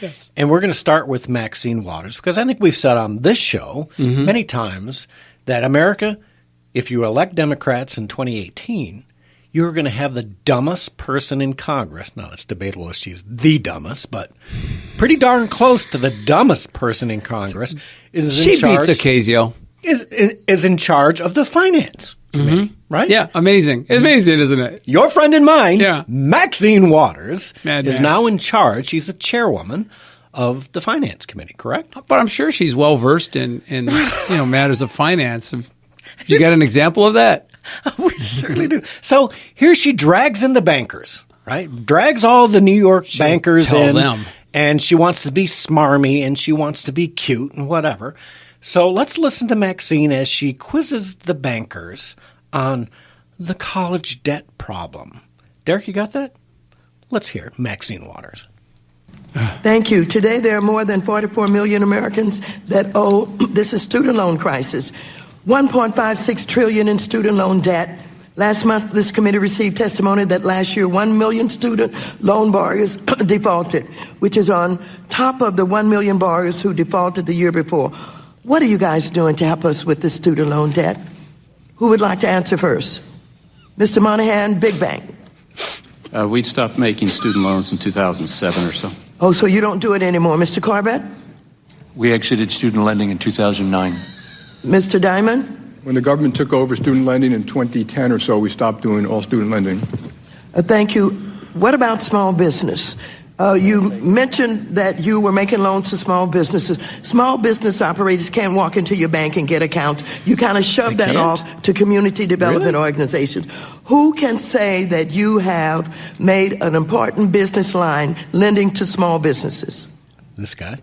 Yes. And we're going to start with Maxine Waters, because I think we've said on this show many times that America, if you elect Democrats in 2018, you're going to have the dumbest person in Congress. Now, it's debatable if she's the dumbest, but pretty darn close to the dumbest person in Congress She beats Ocasio. Is in charge of the Finance Committee, right? Yeah, amazing. Amazing, isn't it? Your friend and mine, Maxine Waters, Mad is Max. now in charge. She's the chairwoman of the Finance Committee, correct? But I'm sure she's well versed in matters of finance. You got an example of that? We certainly do. So here she drags in the bankers, right? Drags all the New York bankers in. Them. And she wants to be smarmy and she wants to be cute and whatever. So let's listen to Maxine as she quizzes the bankers on the college debt problem. Derek, you got that? Let's hear it. Maxine Waters. Thank you. Today there are more than 44 million Americans that owe this is student loan crisis. 1.56 trillion in student loan debt. Last month, this committee received testimony that last year 1 million student loan borrowers defaulted, which is on top of the 1 million borrowers who defaulted the year before. What are you guys doing to help us with the student loan debt? Who would like to answer first? Mr. Monahan, Big Bank. We stopped making student loans in 2007 or so. Oh, so you don't do it anymore. Mr. Corbett? We exited student lending in 2009. Mr. Diamond? When the government took over student lending in 2010 or so, we stopped doing all student lending. Thank you. What about small business? You mentioned that you were making loans to small businesses. Small business operators can't walk into your bank and get accounts. You kind of shove that off to community development organizations. Who can say that you have made an important business line lending to small businesses? This guy.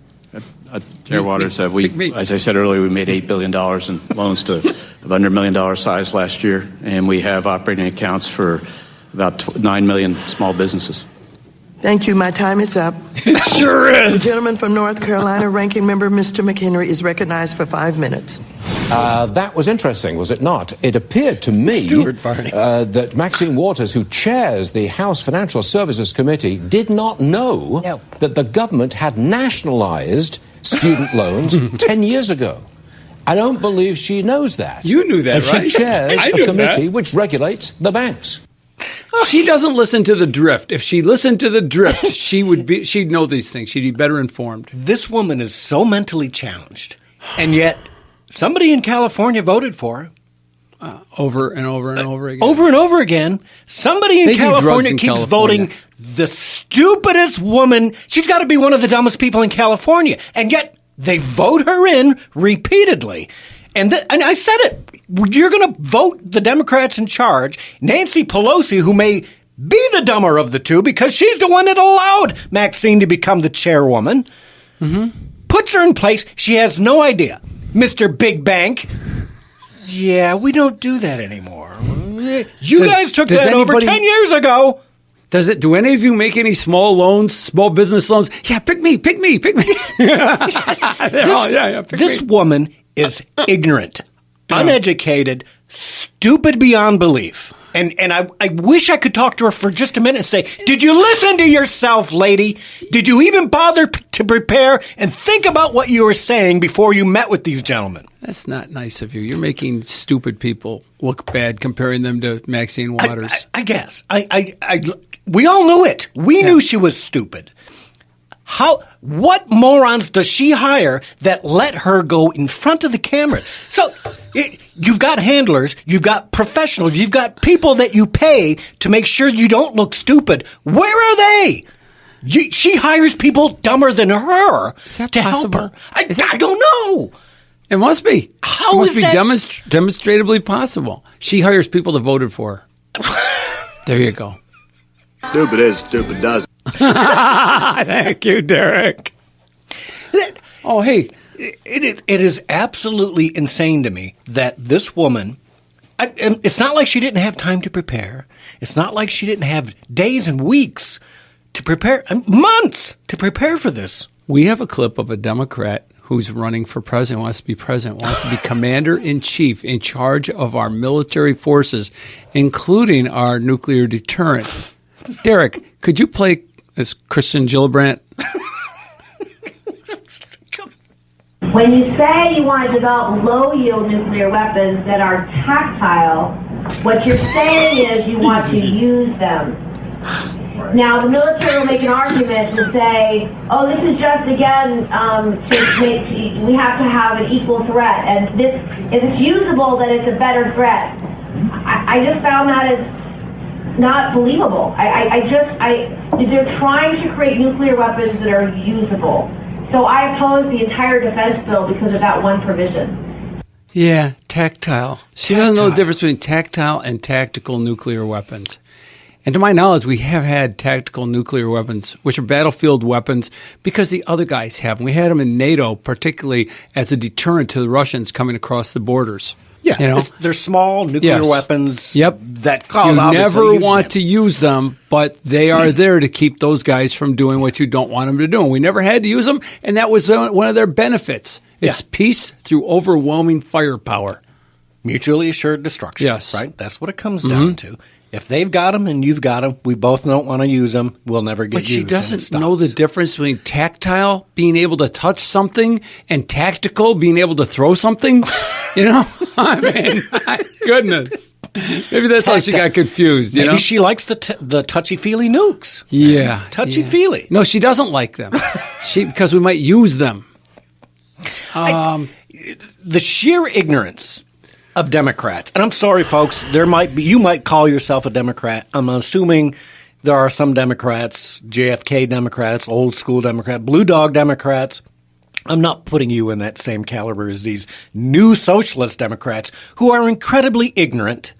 Chair Waters, as I said earlier, we made $8 billion in loans to of under $1 million size last year, and we have operating accounts for about 9 million small businesses. Thank you. My time is up. It sure is. The gentleman from North Carolina, Ranking Member Mr. McHenry, is recognized for 5 minutes. That was interesting, was it not? It appeared to me that Maxine Waters, who chairs the House Financial Services Committee, did not know that the government had nationalized student loans 10 years ago. I don't believe she knows that. You knew that, right? She chairs a committee which regulates the banks. She doesn't listen to the drift. If she listened to the drift, she'd know these things. She'd be better informed. This woman is so mentally challenged, and yet somebody in California voted for her. Over and over and over again. Over and over again. Somebody in California keeps voting the stupidest woman. She's got to be one of the dumbest people in California, and yet they vote her in repeatedly. And I said it. You're going to vote the Democrats in charge. Nancy Pelosi, who may be the dumber of the two because she's the one that allowed Maxine to become the chairwoman, puts her in place. She has no idea. Mr. Big Bank, yeah, we don't do that anymore. You guys took that over 10 years ago. Do any of you make any small loans, small business loans? Yeah, pick me. Pick me. This woman is ignorant, uneducated, stupid beyond belief. And I wish I could talk to her for just a minute and say, did you listen to yourself, lady? Did you even bother to prepare and think about what you were saying before you met with these gentlemen? That's not nice of you. You're making stupid people look bad comparing them to Maxine Waters. I guess. We all knew it. We knew she was stupid. What morons does she hire that let her go in front of the camera? So you've got handlers, you've got professionals, you've got people that you pay to make sure you don't look stupid. Where are they? She hires people dumber than her to help her. I don't know. It must be. It must be that? demonstrably possible. She hires people that voted for her. There you go. Stupid is, stupid does. Thank you, Derek. Oh, hey, it is absolutely insane to me that this woman, it's not like she didn't have time to prepare. It's not like she didn't have days and weeks to prepare, months to prepare for this. We have a clip of a Democrat who's running for president, wants to be commander-in-chief in charge of our military forces, including our nuclear deterrent. Derek, could you play as Christian Gillibrand? When you say you want to develop low-yield nuclear weapons that are tactile, what you're saying is you want to use them. Now, the military will make an argument to say, oh, this is just, again, we have to have an equal threat, and this, if it's usable, then it's a better threat. I just found that as not believable. They're trying to create nuclear weapons that are usable. So I oppose the entire defense bill because of that one provision. Yeah, tactile. She doesn't know the difference between tactile and tactical nuclear weapons. And to my knowledge, we have had tactical nuclear weapons, which are battlefield weapons, because the other guys have them. We had them in NATO, particularly as a deterrent to the Russians coming across the borders. Yeah, you know? They're small nuclear weapons that cause You never want to use them, but they are there to keep those guys from doing what you don't want them to do. And we never had to use them, and that was one of their benefits. It's peace through overwhelming firepower. Mutually assured destruction. Yes. Right? That's what it comes down to. If they've got them and you've got them, we both don't want to use them, we'll never get used. But she doesn't know the difference between tactile, being able to touch something, and tactical, being able to throw something. You know? I mean, my goodness. Maybe that's how she got confused. Maybe she likes the touchy-feely nukes. Yeah. Touchy-feely. No, she doesn't like them. Because we might use them. The sheer ignorance of Democrats, and I'm sorry, folks, you might call yourself a Democrat. I'm assuming there are some Democrats, JFK Democrats, old school Democrats, Blue Dog Democrats. I'm not putting you in that same caliber as these new socialist Democrats who are incredibly ignorant,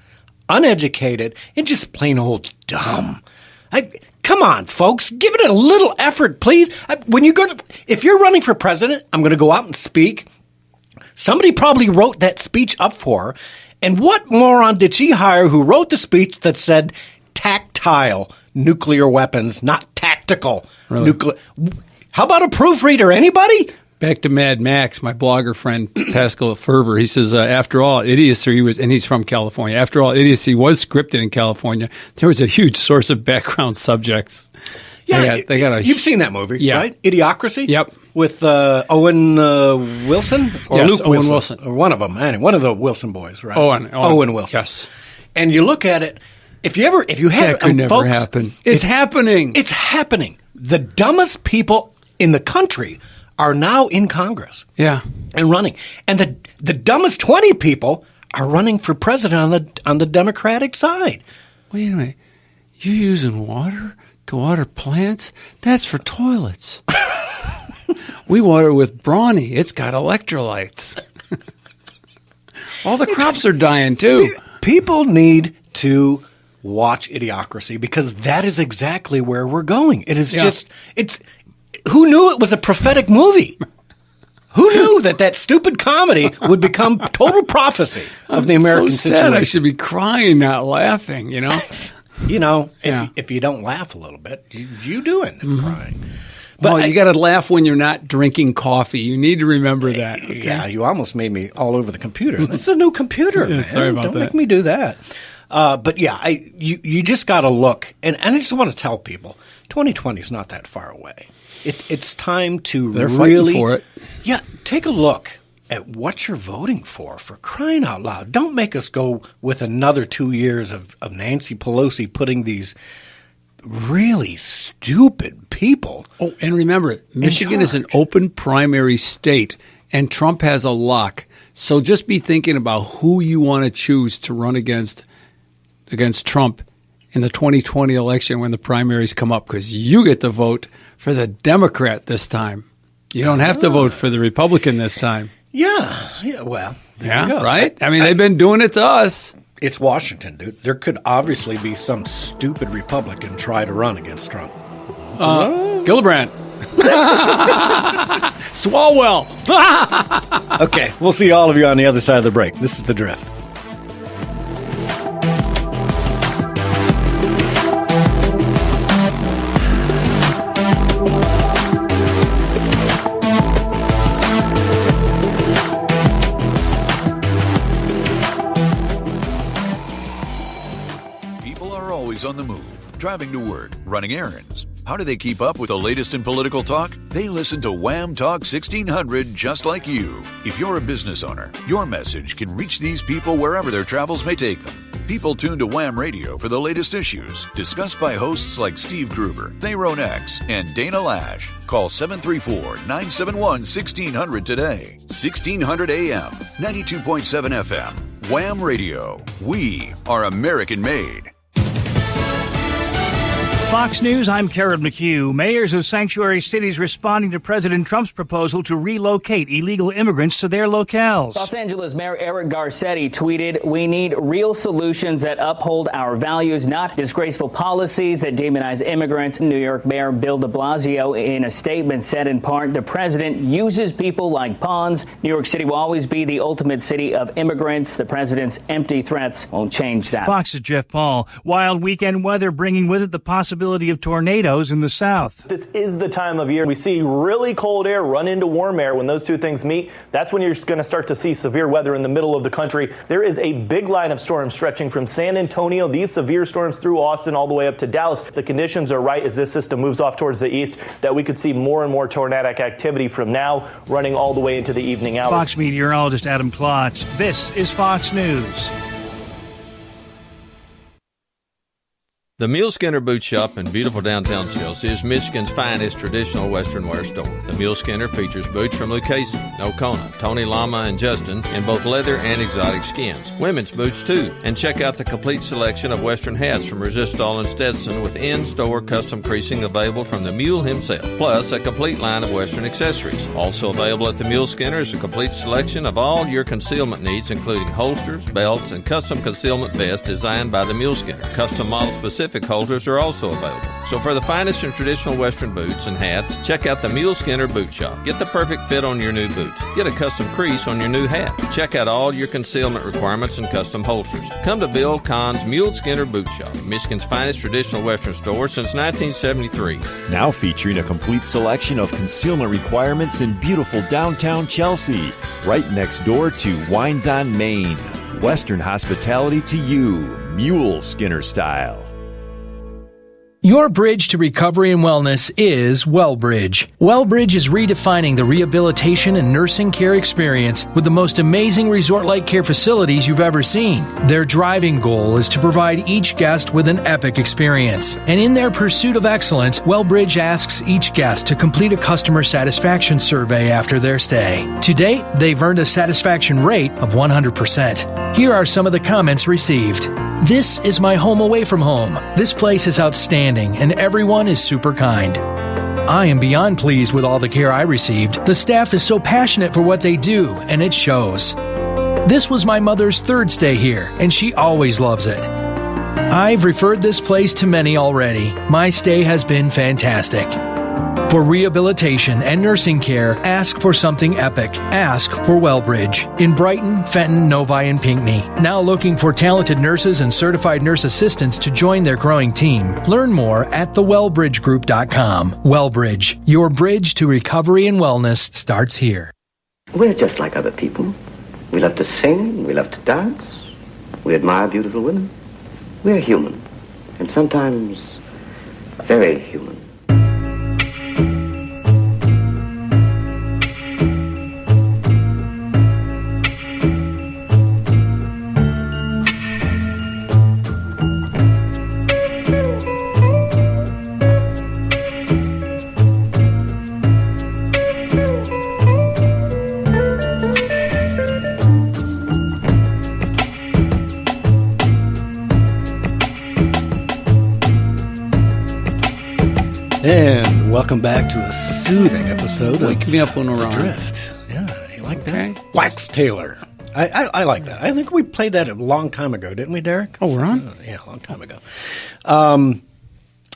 uneducated, and just plain old dumb. Come on, folks, give it a little effort, please. If you're running for president, I'm going to go out and speak. Somebody probably wrote that speech up for her. And what moron did she hire who wrote the speech that said tactile nuclear weapons, not tactical nuclear? How about a proofreader? Anybody? Back to Mad Max, my blogger friend Pascal Ferber. He says, after all, idiocy was, and he's from California. After all, idiocy was scripted in California. There was a huge source of background subjects. Yeah, you've seen that movie, right? Idiocracy? Yep. With Owen Wilson? Or Luke Owen Wilson. Or one of them. One of the Wilson boys, right? Owen Wilson. Yes. And you look at it, if you have that could never folks, happen. It's happening. It's happening. The dumbest people in the country are now in Congress. Yeah. And running. And the dumbest 20 people are running for president on the Democratic side. Wait a minute. You're using water to water plants? That's for toilets. We water with Brawny. It's got electrolytes. All the crops are dying, too. People need to watch Idiocracy because that is exactly where we're going. It is who knew it was a prophetic movie? Who knew that stupid comedy would become total prophecy of the American situation? I should be crying, not laughing, you know? If you don't laugh a little bit, you do end up crying. But you got to laugh when you're not drinking coffee. You need to remember that. Okay? Yeah, you almost made me all over the computer. That's a new computer, man. Sorry about that. Don't make me do that. But yeah, you just got to look, and I just want to tell people, 2020 is not that far away. It's time to They're really fighting for it. Yeah, take a look at what you're voting for crying out loud. Don't make us go with another 2 years of Nancy Pelosi putting these really stupid people. Oh, and remember, Michigan is an open primary state, and Trump has a lock. So just be thinking about who you want to choose to run against Trump in the 2020 election when the primaries come up, because you get to vote for the Democrat this time. You don't have to vote for the Republican this time. Yeah, well, there you go. Right? I mean, they've been doing it to us. It's Washington, dude. There could obviously be some stupid Republican try to run against Trump. Gillibrand. Swalwell. Okay, we'll see all of you on the other side of the break. This is The Drift. On the move, driving to work, running errands, How do they keep up with the latest in political talk? They listen to Wham Talk 1600 just like you. If you're a business owner, your message can reach these people wherever their travels may take them. People tune to Wham Radio for the latest issues, discussed by hosts like Steve Gruber, Tharon X, and Dana Lash. Call 734-971-1600 today. 1600 AM, 92.7 FM. Wham Radio. We are American-made. Fox News, I'm Karen McHugh. Mayors of sanctuary cities responding to President Trump's proposal to relocate illegal immigrants to their locales. Los Angeles Mayor Eric Garcetti tweeted, "We need real solutions that uphold our values, not disgraceful policies that demonize immigrants." New York Mayor Bill de Blasio, in a statement, said in part, "The president uses people like pawns. New York City will always be the ultimate city of immigrants. The president's empty threats won't change that." Fox's Jeff Paul. Wild weekend weather bringing with it the possibility of tornadoes in the south. This is the time of year we see really cold air run into warm air. When those two things meet, that's when you're going to start to see severe weather in the middle of the country. There is a big line of storms stretching from San Antonio, these severe storms through Austin, all the way up to Dallas. The conditions are right as this system moves off towards the east that we could see more and more tornadic activity from now running all the way into the evening hours. Fox meteorologist Adam Klotz. This is Fox News. The Mule Skinner Boot Shop in beautiful downtown Chelsea is Michigan's finest traditional Western wear store. The Mule Skinner features boots from Lucchese, Nocona, Tony Lama, and Justin in both leather and exotic skins. Women's boots, too. And check out the complete selection of Western hats from Resistol and Stetson with in-store custom creasing available from the Mule himself. Plus, a complete line of Western accessories. Also available at the Mule Skinner is a complete selection of all your concealment needs, including holsters, belts, and custom concealment vests designed by the Mule Skinner. Custom model-specific holders are also available. So for the finest in traditional Western boots and hats, check out the Mule Skinner Boot Shop. Get the perfect fit on your new boots. Get a custom crease on your new hat. Check out all your concealment requirements and custom holsters. Come to Bill Kahn's Mule Skinner Boot Shop, Michigan's finest traditional Western store since 1973. Now featuring a complete selection of concealment requirements in beautiful downtown Chelsea, right next door to Wines on Main. Western hospitality to you, Mule Skinner style. Your bridge to recovery and wellness is WellBridge. WellBridge is redefining the rehabilitation and nursing care experience with the most amazing resort-like care facilities you've ever seen. Their driving goal is to provide each guest with an epic experience. And in their pursuit of excellence, WellBridge asks each guest to complete a customer satisfaction survey after their stay. To date, they've earned a satisfaction rate of 100%. Here are some of the comments received. "This is my home away from home. This place is outstanding and everyone is super kind. I am beyond pleased with all the care I received. The staff is so passionate for what they do and it shows. This was my mother's third stay here and she always loves it. I've referred this place to many already. My stay has been fantastic." For rehabilitation and nursing care, ask for something epic. Ask for WellBridge in Brighton, Fenton, Novi, and Pinckney. Now looking for talented nurses and certified nurse assistants to join their growing team. Learn more at thewellbridgegroup.com. WellBridge, your bridge to recovery and wellness starts here. We're just like other people. We love to sing, we love to dance, we admire beautiful women. We're human, and sometimes very human. And welcome back to a soothing episode Wake me up when we're on. Drift. Yeah, you like that? Wax Taylor. I like that. I think we played that a long time ago, didn't we, Derek? Oh, we're on? Yeah, a long time ago.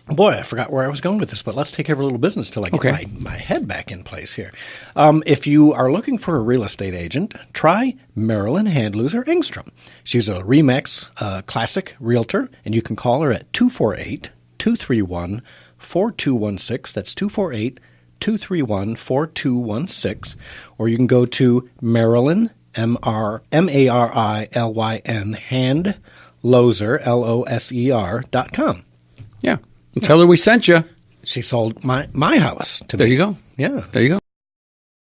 Boy, I forgot where I was going with this, but let's take care of a little business till I get my head back in place here. If you are looking for a real estate agent, try Marilyn Handloser Engstrom. She's a RE/MAX classic realtor, and you can call her at 248-231-4216. That's 248-231-4216. Or you can go to Marilyn, Marilyn, Handloser, LOSER.com. Yeah. And tell her we sent you. She sold my house to me. There you go. Yeah. There you go.